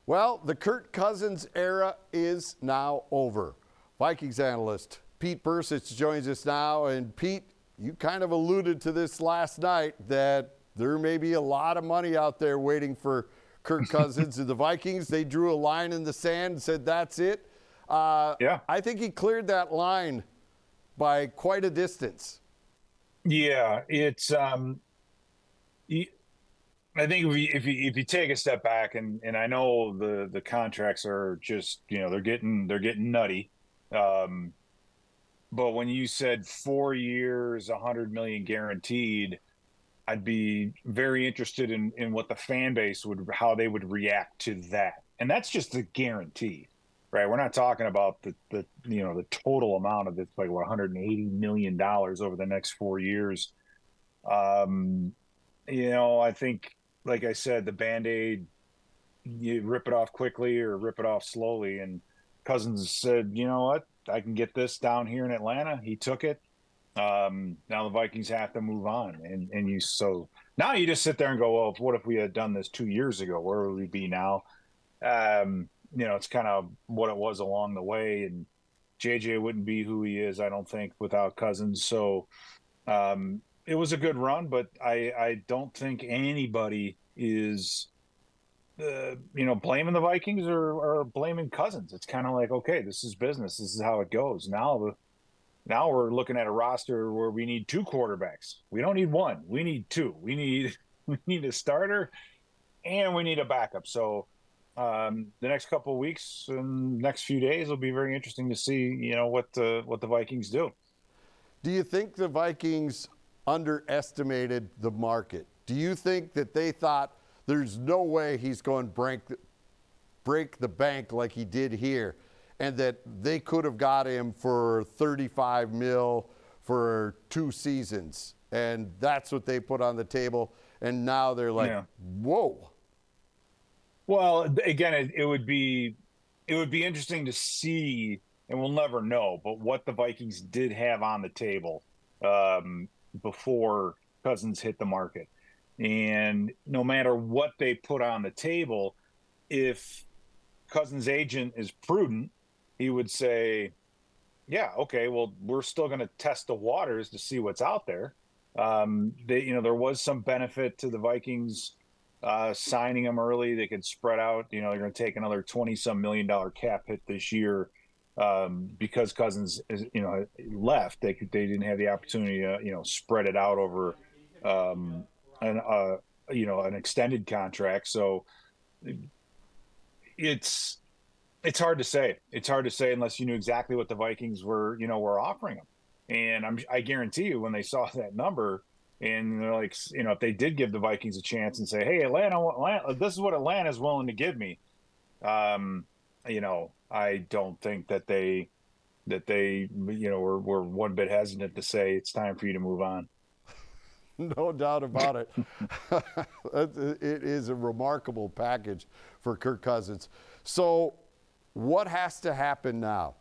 Well, the Kirk Cousins era is now over. Vikings analyst Pete Bercich joins us now. And Pete, you kind of alluded to this last night that there may be a lot of money out there waiting for Kirk Cousins and the Vikings. They drew a line in the sand and said, that's it. Yeah. I think he cleared that line by quite a distance. Yeah, it's I think if you take a step back, and I know the contracts are just, they're getting nutty, but when you said 4 years, $100 million guaranteed, I'd be very interested in what the fan base how they would react to that, and that's just the guarantee, right? We're not talking about the total amount of it, like $180 million over the next 4 years. I think, like I said, the Band-Aid, you rip it off quickly or rip it off slowly. And Cousins said, you know what, I can get this down here in Atlanta. He took it. Now the Vikings have to move on. So now you just sit there and go, well, what if we had done this 2 years ago? Where would we be now? It's kind of what it was along the way. And JJ wouldn't be who he is, I don't think, without Cousins. So, it was a good run, but I don't think anybody is, blaming the Vikings or blaming Cousins. It's kind of like, okay, this is business. This is how it goes. Now we're looking at a roster where we need 2 quarterbacks. We don't need 1. We need 2. We need a starter and we need a backup. So the next couple of weeks and next few days will be very interesting to see, what the Vikings do. Do you think the Vikings underestimated the market? Do you think that they thought there's no way he's going to break the bank like he did here, and that they could have got him for $35 million for 2 seasons, and that's what they put on the table, and now they're like, whoa. Well, again, it would be interesting to see, and we'll never know, but what the Vikings did have on the table before Cousins hit the market. And no matter what they put on the table, if Cousins' agent is prudent, he would say, yeah, okay, well, we're still going to test the waters to see what's out there. There was some benefit to the Vikings signing him early. They could spread out, they're going to take another $20-some million cap hit this year. Because Cousins is, left, they didn't have the opportunity to, spread it out over, an extended contract. So it's hard to say. It's hard to say unless you knew exactly what the Vikings were offering them. And I guarantee you, when they saw that number, and they're like, if they did give the Vikings a chance and say, hey, Atlanta, this is what Atlanta's willing to give me. I don't think that they were one bit hesitant to say it's time for you to move on. No doubt about it. It is a remarkable package for Kirk Cousins. So what has to happen now?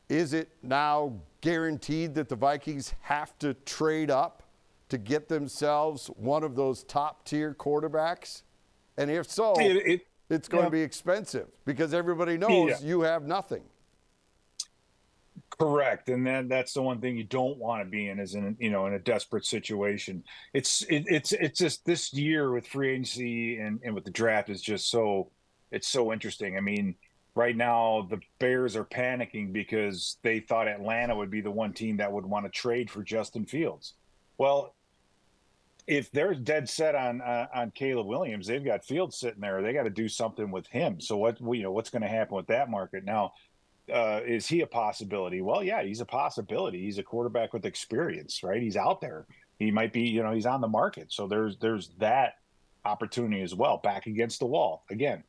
Is it now guaranteed that the Vikings have to trade up to get themselves one of those top-tier quarterbacks? And if so, it's going to be expensive because everybody knows you have nothing. Correct, and then that's the one thing you don't want to be in is in a desperate situation. It's just this year with free agency and with the draft is just so interesting. I mean, right now the Bears are panicking because they thought Atlanta would be the one team that would want to trade for Justin Fields. Well, if they're dead set on Caleb Williams, they've got Fields sitting there. They got to do something with him. So what's going to happen with that market now? Is he a possibility? Well, yeah, he's a possibility. He's a quarterback with experience, right? He's out there. He might be, he's on the market. So there's that opportunity as well. Back against the wall again.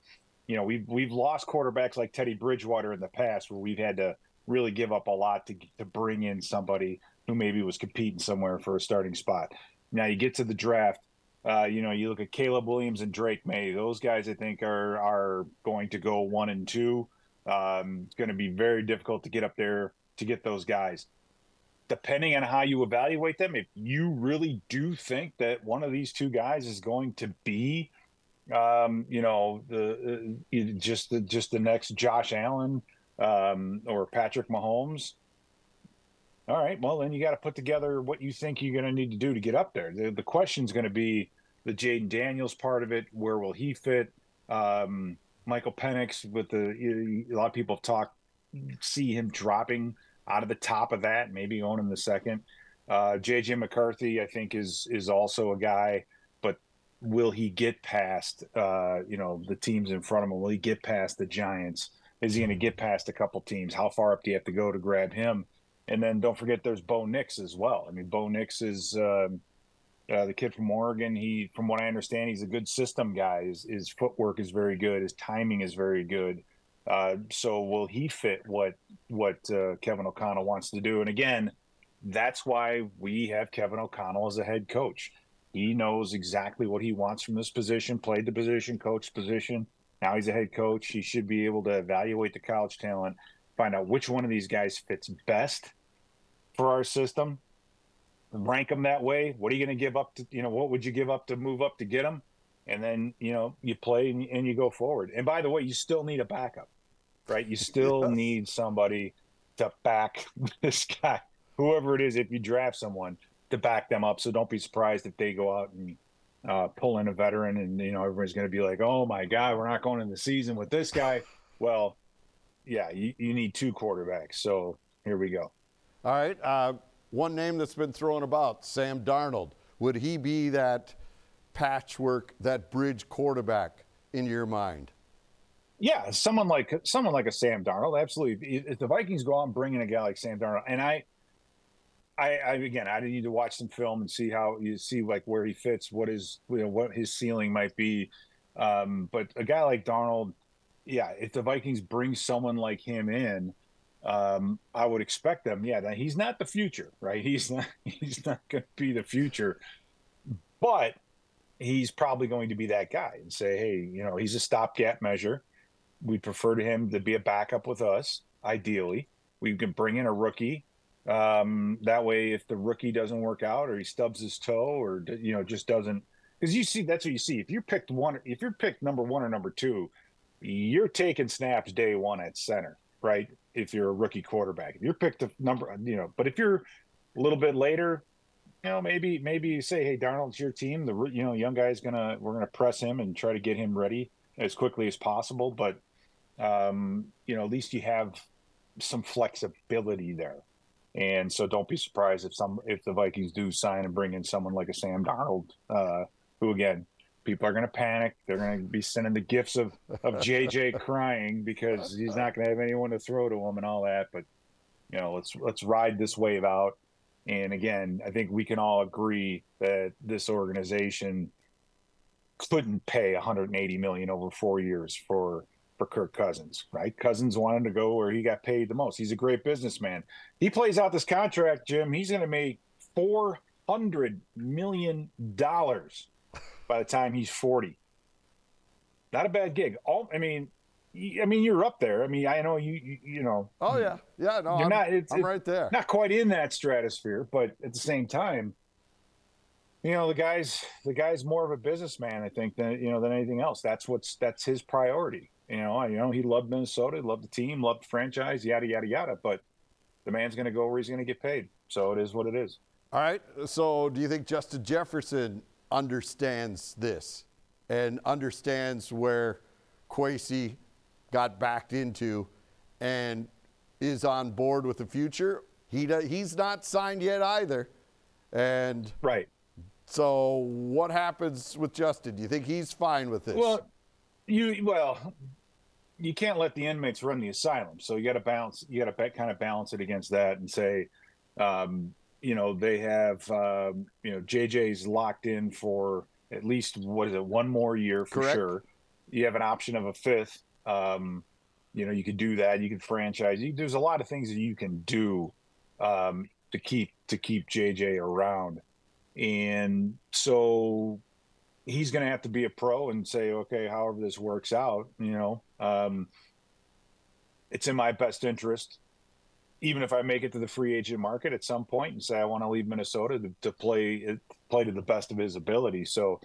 We've lost quarterbacks like Teddy Bridgewater in the past, where we've had to really give up a lot to bring in somebody who maybe was competing somewhere for a starting spot. Now you get to the draft. You look at Caleb Williams and Drake May. Those guys, I think, are going to go 1 and 2. It's going to be very difficult to get up there to get those guys. Depending on how you evaluate them, if you really do think that one of these 2 guys is going to be You know, just the next Josh Allen or Patrick Mahomes. All right, well, then you got to put together what you think you're going to need to do to get up there. The question's going to be the Jaden Daniels part of it. Where will he fit? Michael Penix with a lot of people see him dropping out of the top of that, maybe going in the second. JJ McCarthy, I think, is also a guy, but will he get past the teams in front of him? Will he get past the Giants? Is he going to get past a couple teams? How far up do you have to go to grab him? And then don't forget there's Bo Nix as well. I mean, Bo Nix is the kid from Oregon. From what I understand, he's a good system guy. His footwork is very good. His timing is very good. So will he fit what Kevin O'Connell wants to do? And again, that's why we have Kevin O'Connell as a head coach. He knows exactly what he wants from this position, played the position, coached position. Now he's a head coach. He should be able to evaluate the college talent, find out which one of these guys fits best for our system, rank them that way. What are you going to give up to, what would you give up to move up to get them? And then, you play and you go forward. And by the way, you still need a backup, right? You still need somebody to back this guy, whoever it is, if you draft someone, to back them up. So don't be surprised if they go out and pull in a veteran and, everybody's going to be like, oh my God, we're not going in the season with this guy. Well, yeah, you need two quarterbacks. So here we go. All right. One name that's been thrown about, Sam Darnold. Would he be that patchwork, that bridge quarterback in your mind? Yeah, someone like a Sam Darnold, absolutely. If the Vikings go out and bring in a guy like Sam Darnold, and I need to watch some film and see where he fits, what his ceiling might be. But a guy like Darnold, yeah, if the Vikings bring someone like him in, I would expect them. Yeah, now he's not the future, right? He's not going to be the future, but he's probably going to be that guy and say, hey, he's a stopgap measure. We'd prefer to him to be a backup with us. Ideally, we can bring in a rookie. That way, if the rookie doesn't work out or he stubs his toe or just doesn't, because that's what you see. If you're picked number one or number two, you're taking snaps day one at center, right? If you're a rookie quarterback, if you're picked a number, but if you're a little bit later, maybe you say, hey, Darnold's your team. The young guy's we're gonna press him and try to get him ready as quickly as possible. But at least you have some flexibility there. And so don't be surprised if the Vikings do sign and bring in someone like a Sam Darnold, who again, people are going to panic. They're going to be sending the gifs of JJ crying because he's not going to have anyone to throw to him and all that. But let's ride this wave out. And again, I think we can all agree that this organization couldn't pay $180 million over 4 years for Kirk Cousins, right? Cousins wanted to go where he got paid the most. He's a great businessman. He plays out this contract, Jim. He's going to make $400 million by the time he's 40. Not a bad gig. You're up there. I mean, I know you know. Oh yeah, yeah. No, I'm right there. Not quite in that stratosphere, but at the same time, the guy's more of a businessman, I think, than anything else. That's his priority. He loved Minnesota, loved the team, loved the franchise, yada yada yada. But the man's going to go where he's going to get paid. So it is what it is. All right. So do you think Justin Jefferson understands this and understands where Kwesi got backed into and is on board with the future? He's not signed yet either. And right. So what happens with Justin? Do you think he's fine with this? Well, you can't let the inmates run the asylum. So you got to balance. You got to kind of balance it against that and say, they have, JJ's locked in for at least, one more year for Correct. Sure. You have an option of a fifth. You could do that. You could franchise. There's a lot of things that you can do to keep JJ around. And so he's going to have to be a pro and say, okay, however this works out, it's in my best interest. Even if I make it to the free agent market at some point and say I want to leave Minnesota to play to the best of his ability. So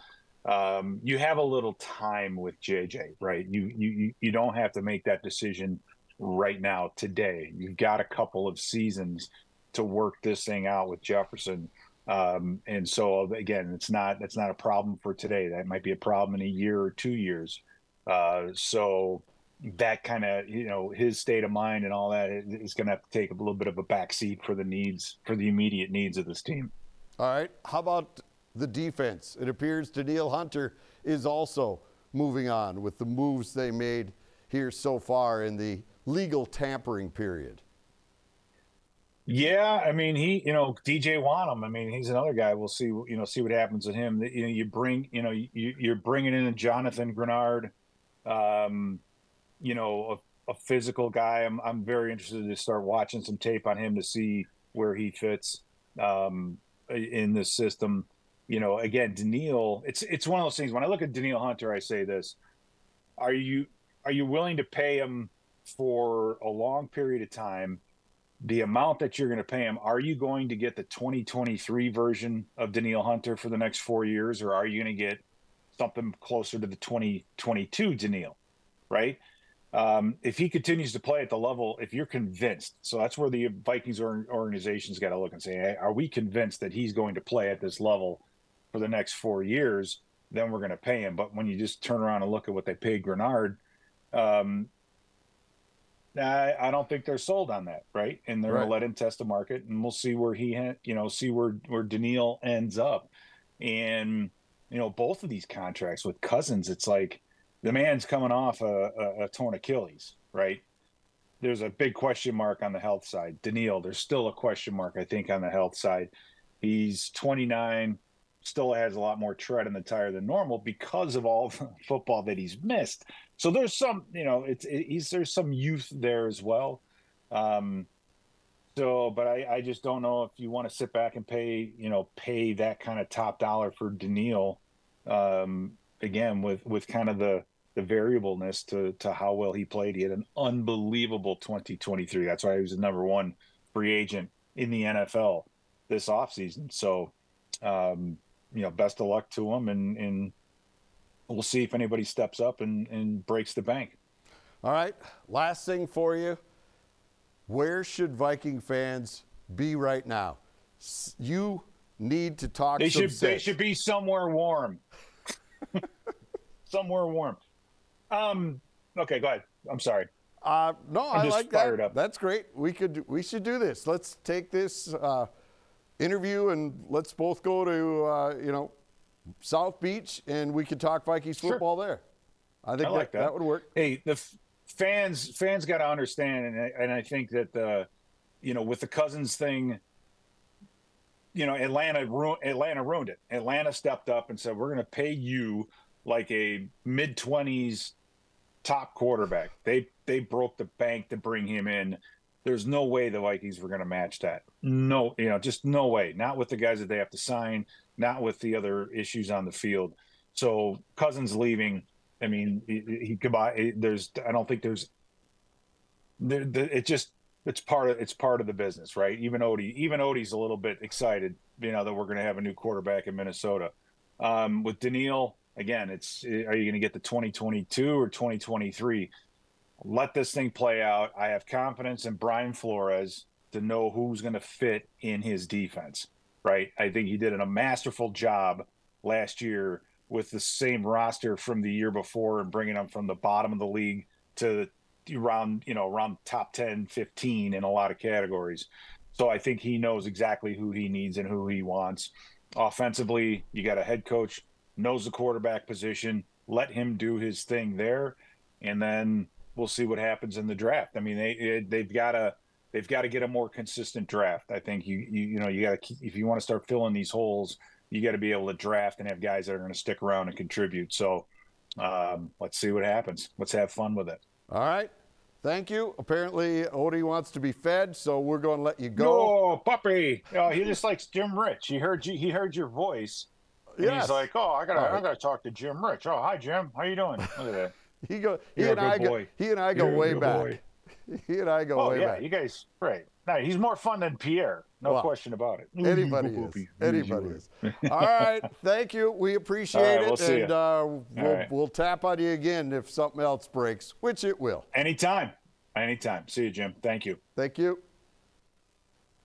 you have a little time with JJ, right? You don't have to make that decision right now today. You've got a couple of seasons to work this thing out with Jefferson. And so again, that's not a problem for today. That might be a problem in a year or 2 years. So that kind of, his state of mind and all that is going to have to take a little bit of a backseat for the immediate needs of this team. All right. How about the defense? It appears Danielle Hunter is also moving on with the moves they made here so far in the legal tampering period. Yeah, I mean, DJ Wanham. I mean, he's another guy. We'll see. See what happens with him. You're bringing in a Jonathan Grenard, a physical guy. I'm very interested to start watching some tape on him to see where he fits in this system. Again, Danielle. It's one of those things. When I look at Danielle Hunter, I say this: Are you willing to pay him for a long period of time? The amount that you're going to pay him, are you going to get the 2023 version of Danielle Hunter for the next 4 years, or are you going to get something closer to the 2022 Danielle, right? If he continues to play at the level, if you're convinced, so that's where the Vikings organization's got to look and say, hey, are we convinced that he's going to play at this level for the next 4 years? Then we're going to pay him. But when you just turn around and look at what they paid Grenard, I don't think they're sold on that, right? And they're going to let him test the market, and we'll see where see where Danielle ends up. And both of these contracts with Cousins, it's like the man's coming off a torn Achilles, right? There's a big question mark on the health side. Danielle, there's still a question mark, I think, on the health side. He's 29, still has a lot more tread in the tire than normal because of all the football that he's missed. So there's some, there's some youth there as well. But I just don't know if you want to sit back and pay that kind of top dollar for Danielle, again, with kind of the variableness to how well he played. He had an unbelievable 2023. That's why he was the number one free agent in the NFL this offseason. So, best of luck to him, and we'll see if anybody steps up and breaks the bank. All right. Last thing for you. Where should Viking fans be right now? You need to talk They should be somewhere warm. Somewhere warm. Okay, go ahead. I'm sorry. No, I like fired that. Up. That's great. We should do this. Let's take this interview and let's both go to South Beach, and we could talk Vikings football there. I think that would work. Hey, the fans got to understand, and I think that with the Cousins thing, Atlanta ruined it. Atlanta stepped up and said, we're going to pay you like a mid-20s top quarterback. They broke the bank to bring him in. There's no way the Vikings were going to match that. No, just no way. Not with the guys that they have to sign, not with the other issues on the field. So Cousins leaving, I mean, he could buy. I don't think there's. It's part of the business, right? Even Odie's a little bit excited, that we're going to have a new quarterback in Minnesota. With Danielle, again, are you going to get the 2022 or 2023? Let this thing play out. I have confidence in Brian Flores to know who's going to fit in his defense, right? I think he did a masterful job last year with the same roster from the year before and bringing them from the bottom of the league to around top 10, 15 in a lot of categories. So I think he knows exactly who he needs and who he wants. Offensively, you got a head coach, knows the quarterback position, let him do his thing there, and then we'll see what happens in the draft. I mean, they've got to get a more consistent draft. I think you got to, if you want to start filling these holes, you got to be able to draft and have guys that are going to stick around and contribute. So let's see what happens. Let's have fun with it. All right. Thank you. Apparently, Odie wants to be fed, so we're going to let you go. Oh, puppy! He just likes Jim Rich. He heard your voice. And yes. He's like, I gotta talk to Jim Rich. Oh, hi Jim. How you doing? Look at that. He and I go way back. Boy. He and I go way back. You guys, right. No, he's more fun than Pierre. No question about it. Anybody is. Anybody is. All right. Thank you. We appreciate it. We'll see and we'll tap on you again if something else breaks, which it will. Anytime. See you, Jim. Thank you. Thank you.